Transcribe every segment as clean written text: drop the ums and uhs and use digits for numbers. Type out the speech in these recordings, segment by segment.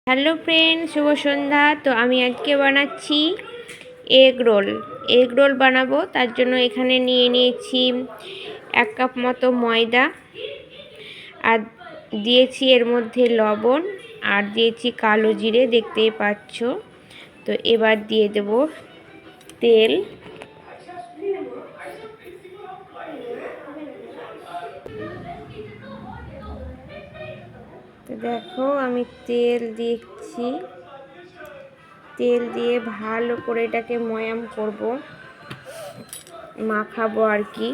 Hello friend, শুভ সন্ধ্যা। তো আমি আজকে বানাচ্ছি এগ রোল বানাবো। তার জন্য এখানে নিয়ে নিয়েছি 1 কাপ মতো ময়দা, আর দিয়েছি এর মধ্যে লবণ, আর দিয়েছি কালো জিরে, দেখতেই পাচ্ছ। তো এবার দিয়ে দেব তেল। তো দেখো আমি তেল দিচ্ছি, তেল দিয়ে ভালো করে এটাকে ময়াম করব, মাখাবো আর কি।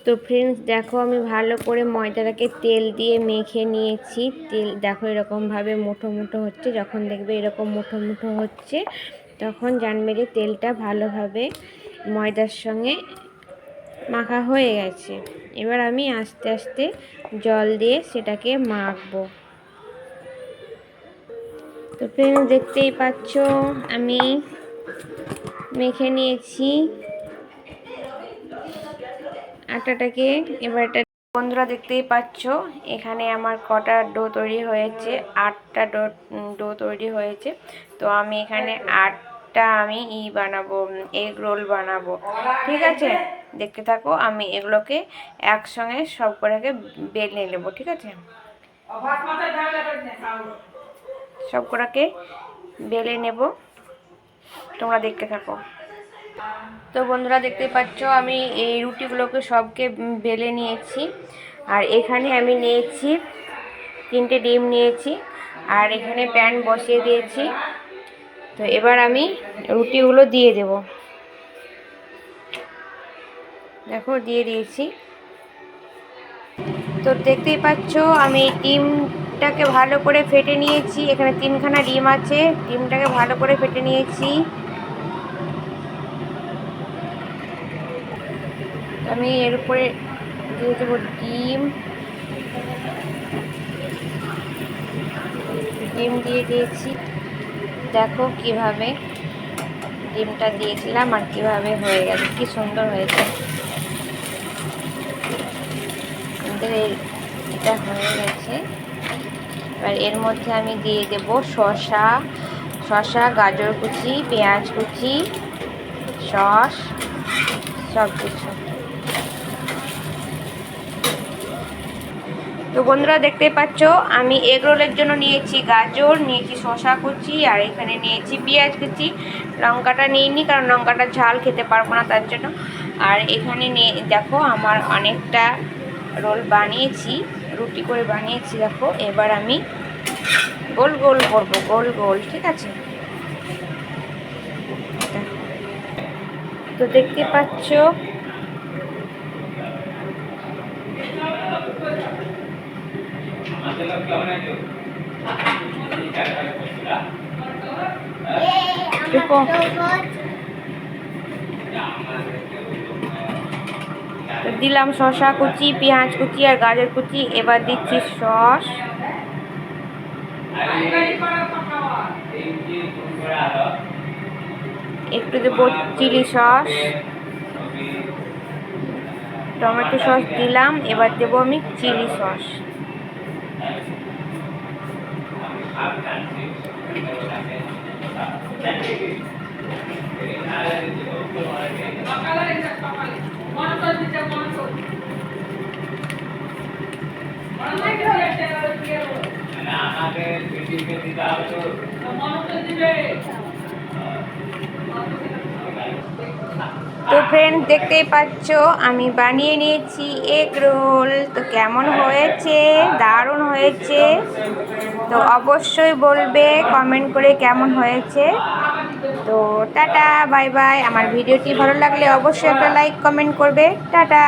তো ফ্রেন্ডস দেখো, আমি ভালো করে ময়দাটাকে তেল দিয়ে মেখে নিয়েছি। তেল দেখো এরকমভাবে মুঠো মুঠো হচ্ছে। যখন দেখবে এরকম মুঠো মুঠো হচ্ছে, তখন জানবে যে তেলটা ভালোভাবে ময়দার সঙ্গে মাখা হয়ে গেছে। এবার আমি আস্তে আস্তে জল দিয়ে সেটাকে মাখবো। তো ফ্রেন্ডস দেখতেই পাচ্ছ আমি মেখে নিয়েছি আটাটাকে। এবার এটা বন্ধুরা দেখতেই পাচ্ছ এখানে আমার কটা ডো তৈরি হয়েছে, 8টা ডো তৈরি হয়েছে। তো আমি এখানে 8টা বানাবো, এগ রোল বানাবো। ঠিক আছে, দেখতে থাকো। আমি এগুলোকে একসঙ্গে সব কটাকে বেলে নেবো। ঠিক আছে, সব কটাকে বেলে নেব, তোমরা দেখতে থাকো। তো বন্ধুরা দেখতেই পাচ্ছ আমি এই রুটিগুলোকে সবকে বেলে নিয়েছি। আর এখানে আমি নিয়েছি 3টে ডিম নিয়েছি, আর এখানে প্যান বসিয়ে দিয়েছি। তো এবার আমি রুটিগুলো দিয়ে দেব। দেখো দিয়ে দিয়েছি। তো দেখতেই পাচ্ছ আমি ডিমটাকে ভালো করে ফেটে নিয়েছি। এখানে 3খানা ডিম আছে, ডিমটাকে ভালো করে ফেটে নিয়েছি। আমি এর উপরে দিয়ে দেবো ডিম দিয়ে দিয়েছি। দেখো কিভাবে ডিমটা দিয়েছিলাম আর কিভাবে হয়ে গেছে, কি সুন্দর হয়েছে। এটা হয়ে গেছে। এবার এর মধ্যে আমি দিয়ে দেব শসা, গাজর কুচি, পেঁয়াজ কুচি, সস, সব কিছু। তো বন্ধুরা দেখতেই পাচ্ছ আমি এগ রোলের জন্য নিয়েছি গাজর, নিয়েছি শসা কুচি, আর এখানে নিয়েছি পেঁয়াজ কুচি। লঙ্কাটা নিইনি, কারণ লঙ্কাটা ঝাল খেতে পারবো না তার জন্য। আর এখানে দেখো আমার অনেকটা রোল বানিয়েছি, রুটি করে বানিয়েছি। দেখো এবার আমি গোল গোল করবো, গোল গোল। ঠিক আছে, তো দেখতে পাচ্ছ দিলাম শসা কুচি, পেঁয়াজ কুচি আর গাজর কুচি। এবার দিচ্ছি সস, একটু দেবো চিলি সস, টমেটো সস দিলাম। এবার দেবো আমি চিলি সস। তো ফ্রেন্ড দেখতেই পাচ্ছ আমি বানিয়ে নিয়েছি এগ রোল। তো কেমন হয়েছে? দারুণ হয়েছে। তো অবশ্যই বলবে কমেন্ট করে কেমন হয়েছে। তো টাটা, বাই বাই। আমার ভিডিওটি ভালো লাগলে অবশ্যই একটা লাইক কমেন্ট করবে। টাটা।